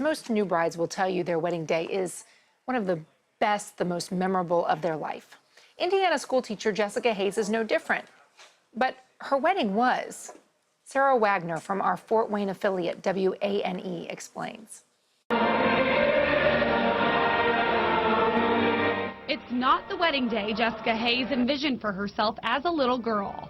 Most new brides will tell you their wedding day is one of the best, the most memorable of their life. Indiana school teacher Jessica Hayes is no different, but her wedding was. Sarah Wagner from our Fort Wayne affiliate WANE explains. It's not the wedding day Jessica Hayes envisioned for herself as a little girl.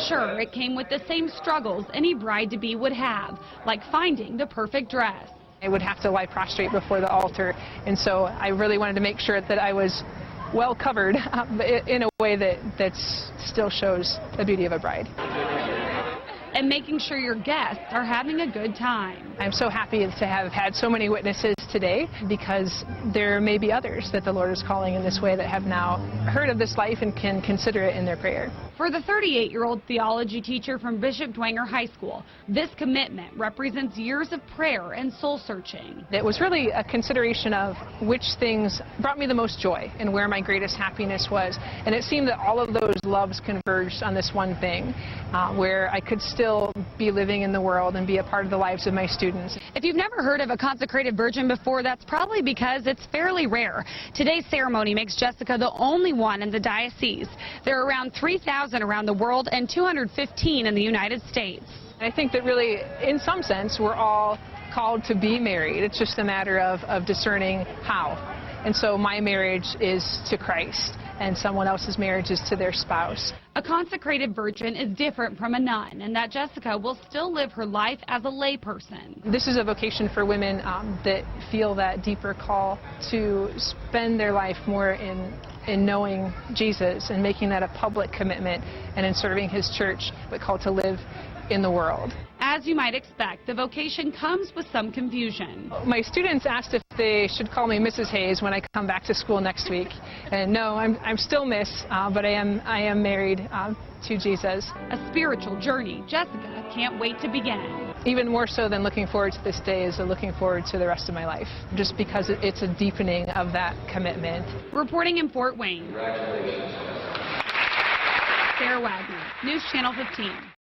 Sure, it came with the same struggles any bride-to-be would have, like finding the perfect dress. I would have to lie prostrate before the altar, and so I really wanted to make sure that I was well covered in a way that still shows the beauty of a bride. And making sure your guests are having a good time. I'm so happy to have had so many witnesses today, because there may be others that the Lord is calling in this way that have now heard of this life and can consider it in their prayer. For the 38-year-old theology teacher from Bishop Dwenger High School, this commitment represents years of prayer and soul searching. It was really a consideration of which things brought me the most joy and where my greatest happiness was. And it seemed that all of those loves converged on this one thing, where I could still be living in the world and be a part of the lives of my students. If you've never heard of a consecrated virgin before, that's probably because it's fairly rare. Today's ceremony makes Jessica the only one in the diocese. There are around 3,000 around the world and 215 in the United States. I think that really, in some sense, we're all called to be married. It's just a matter of discerning how. And so my marriage is to Christ, and someone else's marriage is to their spouse. A consecrated virgin is different from a nun, and that Jessica will still live her life as a layperson. This is a vocation for women that feel that deeper call to spend their life more in knowing Jesus and making that a public commitment, and in serving his church, but called to live in the world. As you might expect, the vocation comes with some confusion. My students asked if they should call me Mrs. Hayes when I come back to school next week. And no, I'm still Miss, but I am married to Jesus. A spiritual journey Jessica can't wait to begin. Even more so than looking forward to this day is looking forward to the rest of my life, just because it's a deepening of that commitment. Reporting in Fort Wayne, Sarah Wagner, News Channel 15.